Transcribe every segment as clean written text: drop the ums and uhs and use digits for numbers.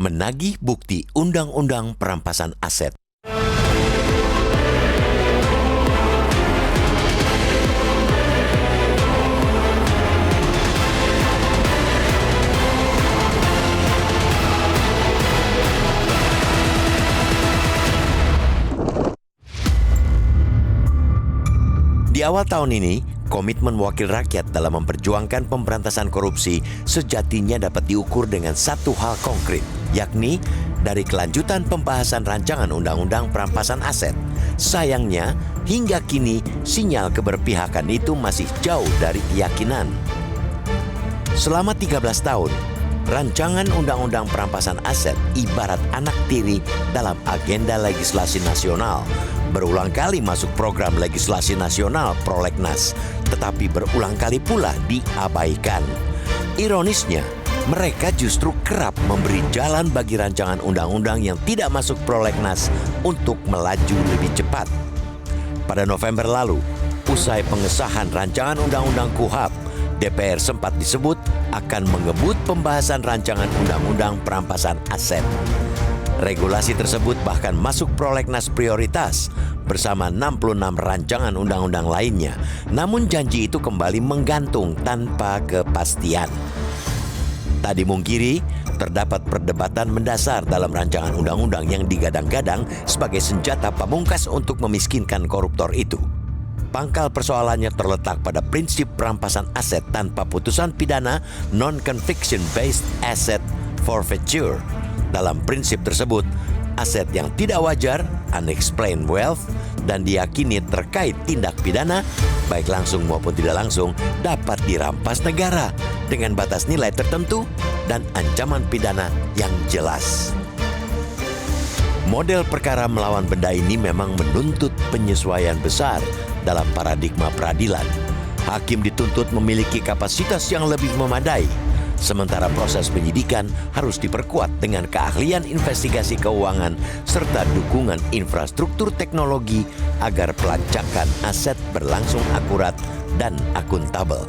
menagih bukti Undang-Undang Perampasan Aset. Di awal tahun ini, komitmen wakil rakyat dalam memperjuangkan pemberantasan korupsi sejatinya dapat diukur dengan satu hal konkret, yakni dari kelanjutan pembahasan rancangan Undang-Undang Perampasan Aset. Sayangnya, hingga kini sinyal keberpihakan itu masih jauh dari keyakinan. Selama 13 tahun, rancangan Undang-Undang Perampasan Aset ibarat anak tiri dalam agenda legislasi nasional. Berulang kali masuk program legislasi nasional prolegnas, tetapi berulang kali pula diabaikan. Ironisnya, mereka justru kerap memberi jalan bagi rancangan undang-undang yang tidak masuk prolegnas untuk melaju lebih cepat. Pada November lalu, usai pengesahan rancangan undang-undang KUHP, DPR sempat disebut akan mengebut pembahasan rancangan undang-undang perampasan aset. Regulasi tersebut bahkan masuk prolegnas prioritas bersama 66 rancangan undang-undang lainnya. Namun janji itu kembali menggantung tanpa kepastian. Tak dimungkiri, terdapat perdebatan mendasar dalam rancangan undang-undang yang digadang-gadang sebagai senjata pamungkas untuk memiskinkan koruptor itu. Pangkal persoalannya terletak pada prinsip perampasan aset tanpa putusan pidana non-conviction based asset forfeiture. Dalam prinsip tersebut, aset yang tidak wajar, unexplained wealth, dan diyakini terkait tindak pidana, baik langsung maupun tidak langsung, dapat dirampas negara dengan batas nilai tertentu dan ancaman pidana yang jelas. Model perkara melawan benda ini memang menuntut penyesuaian besar dalam paradigma peradilan. Hakim dituntut memiliki kapasitas yang lebih memadai, sementara proses penyidikan harus diperkuat dengan keahlian investigasi keuangan serta dukungan infrastruktur teknologi agar pelacakan aset berlangsung akurat dan akuntabel.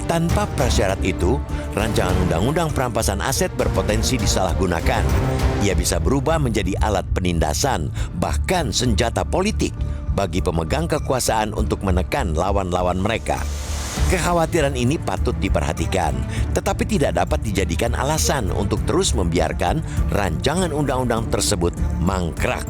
Tanpa prasyarat itu, rancangan undang-undang perampasan aset berpotensi disalahgunakan. Ia bisa berubah menjadi alat penindasan, bahkan senjata politik bagi pemegang kekuasaan untuk menekan lawan-lawan mereka. Kekhawatiran ini patut diperhatikan, tetapi tidak dapat dijadikan alasan untuk terus membiarkan rancangan undang-undang tersebut mangkrak.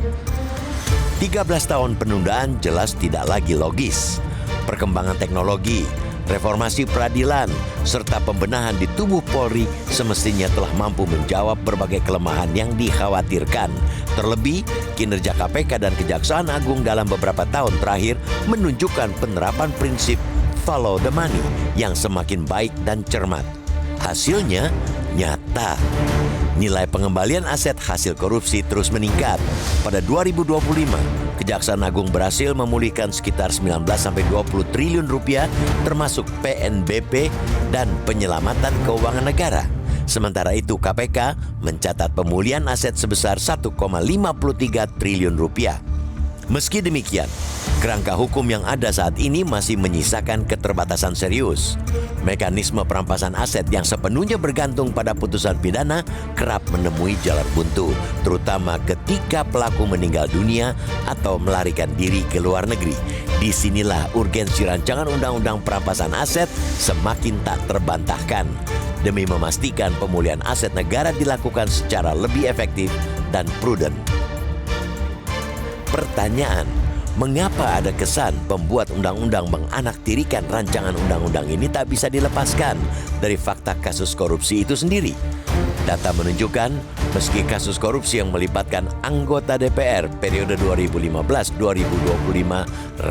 13 tahun penundaan jelas tidak lagi logis. Perkembangan teknologi, reformasi peradilan, serta pembenahan di tubuh Polri semestinya telah mampu menjawab berbagai kelemahan yang dikhawatirkan. Terlebih, kinerja KPK dan Kejaksaan Agung dalam beberapa tahun terakhir menunjukkan penerapan prinsip follow the money yang semakin baik dan cermat. Hasilnya nyata. Nilai pengembalian aset hasil korupsi terus meningkat. Pada 2025, Kejaksaan Agung berhasil memulihkan sekitar 19-20 triliun rupiah termasuk PNBP dan penyelamatan keuangan negara. Sementara itu KPK mencatat pemulihan aset sebesar 1,53 triliun rupiah. Meski demikian, kerangka hukum yang ada saat ini masih menyisakan keterbatasan serius. Mekanisme perampasan aset yang sepenuhnya bergantung pada putusan pidana kerap menemui jalan buntu, terutama ketika pelaku meninggal dunia atau melarikan diri ke luar negeri. Disinilah urgensi rancangan undang-undang perampasan aset semakin tak terbantahkan, demi memastikan pemulihan aset negara dilakukan secara lebih efektif dan prudent. Pertanyaan, mengapa ada kesan pembuat undang-undang menganaktirikan rancangan undang-undang ini tak bisa dilepaskan dari fakta kasus korupsi itu sendiri? Data menunjukkan, meski kasus korupsi yang melibatkan anggota DPR periode 2015-2025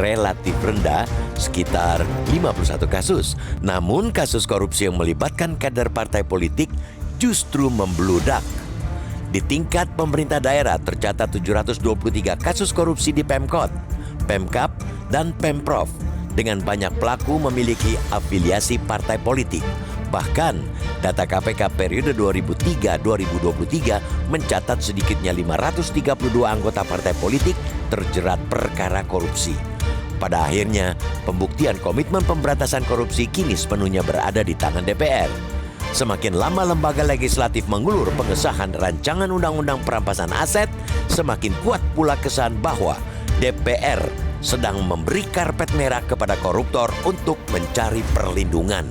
relatif rendah, sekitar 51 kasus, namun kasus korupsi yang melibatkan kader partai politik justru membludak. Di tingkat pemerintah daerah tercatat 723 kasus korupsi di Pemkot, Pemkab, dan Pemprov dengan banyak pelaku memiliki afiliasi partai politik. Bahkan, data KPK periode 2003-2023 mencatat sedikitnya 532 anggota partai politik terjerat perkara korupsi. Pada akhirnya, pembuktian komitmen pemberantasan korupsi kini sepenuhnya berada di tangan DPR. Semakin lama lembaga legislatif mengulur pengesahan rancangan undang-undang perampasan aset, semakin kuat pula kesan bahwa DPR sedang memberi karpet merah kepada koruptor untuk mencari perlindungan.